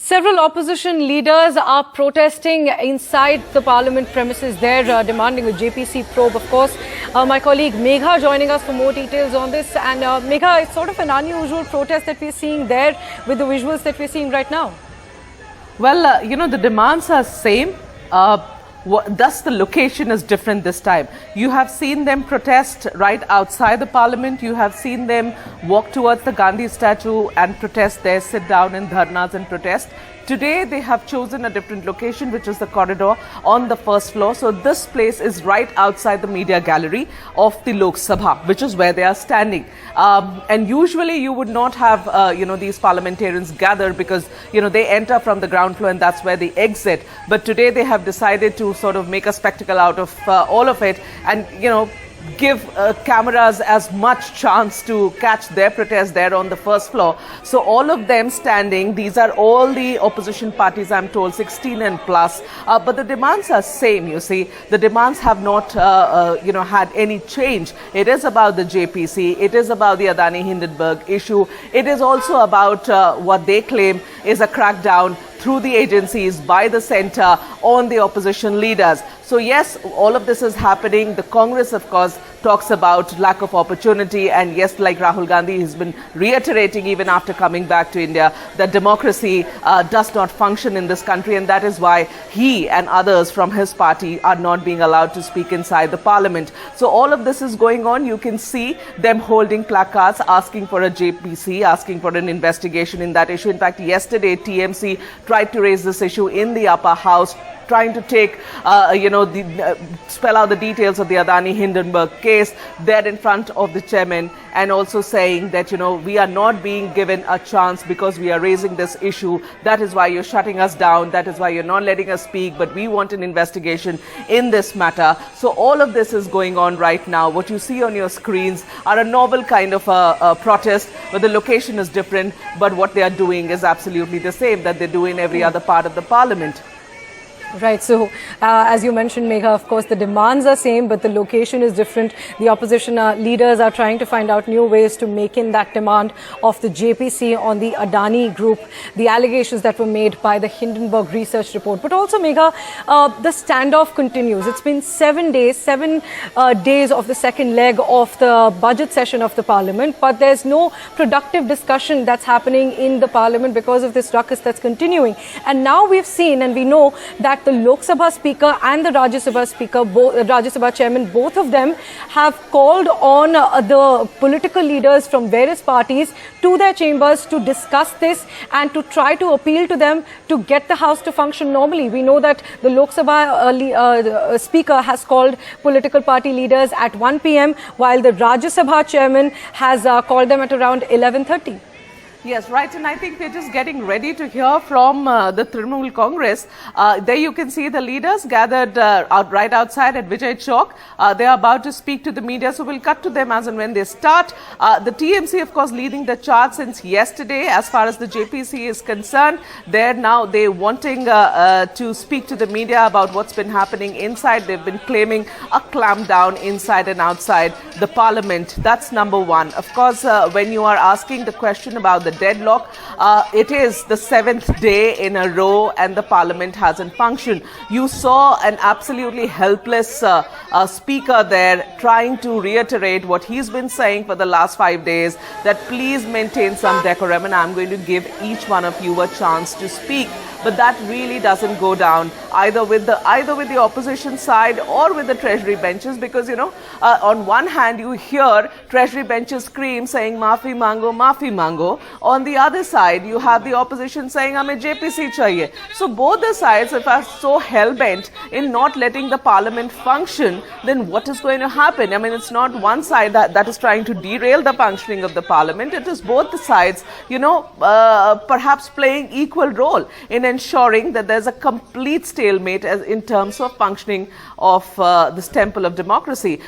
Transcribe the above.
Several opposition leaders are protesting inside the parliament premises there, demanding a JPC probe. Of course, my colleague Megha joining us for more details on this. And Megha, it's sort of an unusual protest that we're seeing there with the visuals that we're seeing right now. Well, the demands are same. Thus, the location is different this time. You have seen them protest right outside the parliament. You have seen them walk towards the Gandhi statue and protest there, sit down in dharnas and protest. Today, they have chosen a different location, which is the corridor on the first floor. So this place is right outside the media gallery of the Lok Sabha, which is where they are standing. And usually you would not have, these parliamentarians gather because, they enter from the ground floor and that's where they exit. But today they have decided to sort of make a spectacle out of all of it and, give cameras as much chance to catch their protest there on the first floor. So all of them standing, these are all the opposition parties, I'm told, 16 and plus. But the demands are same, you see. The demands have not, had any change. It is about the JPC. It is about the Adani-Hindenburg issue. It is also about what they claim is a crackdown through the agencies by the centre on the opposition leaders. So yes, all of this is happening. The Congress, of course, talks about lack of opportunity. And yes, like Rahul Gandhi has been reiterating even after coming back to India, that democracy does not function in this country. And that is why he and others from his party are not being allowed to speak inside the parliament. So all of this is going on. You can see them holding placards, asking for a JPC, asking for an investigation in that issue. In fact, yesterday, TMC tried to raise this issue in the upper house, trying to take, spell out the details of the Adani-Hindenburg case there in front of the chairman, and also saying that, we are not being given a chance because we are raising this issue. That is why you're shutting us down. That is why you're not letting us speak. But we want an investigation in this matter. So all of this is going on right now. What you see on your screens are a novel kind of a protest, but the location is different. But what they are doing is absolutely the same that they do in every other part of the parliament. Right. So, as you mentioned, Megha, of course, the demands are same, but the location is different. The opposition leaders are trying to find out new ways to make in that demand of the JPC on the Adani group, the allegations that were made by the Hindenburg research report. But also, Megha, the standoff continues. It's been 7 days, 7 days of the second leg of the budget session of the parliament, but there's no productive discussion that's happening in the parliament because of this ruckus that's continuing. And now we've seen and we know that the Lok Sabha Speaker and the Rajya Sabha Speaker, Rajya Sabha Chairman, both of them have called on the political leaders from various parties to their chambers to discuss this and to try to appeal to them to get the House to function normally. We know that the Lok Sabha Speaker has called political party leaders at 1 p.m. while the Rajya Sabha Chairman has called them at around 11:30. Yes, right. And I think we're just getting ready to hear from the Trinamool Congress. There you can see the leaders gathered right outside at Vijay Chowk. They are about to speak to the media, so we'll cut to them as and when they start. The TMC, of course, leading the charge since yesterday as far as the JPC is concerned. They're wanting to speak to the media about what's been happening inside. They've been claiming a clampdown inside and outside the parliament. That's number one. Of course, when you are asking the question about the deadlock, it is the 7th day in a row and the parliament hasn't functioned. You saw an absolutely helpless speaker there trying to reiterate what he's been saying for the last 5 days, that please maintain some decorum and I'm going to give each one of you a chance to speak. But that really doesn't go down either with the opposition side or with the treasury benches, because on one hand you hear treasury benches scream saying maafi mango. On the other side you have the opposition saying hame JPC chahiye. So both the sides, if are so hell-bent in not letting the parliament function, then what is going to happen? I mean, it's not one side that is trying to derail the functioning of the parliament. It is both the sides, perhaps playing equal role in ensuring that there's a complete stalemate in terms of functioning of this temple of democracy.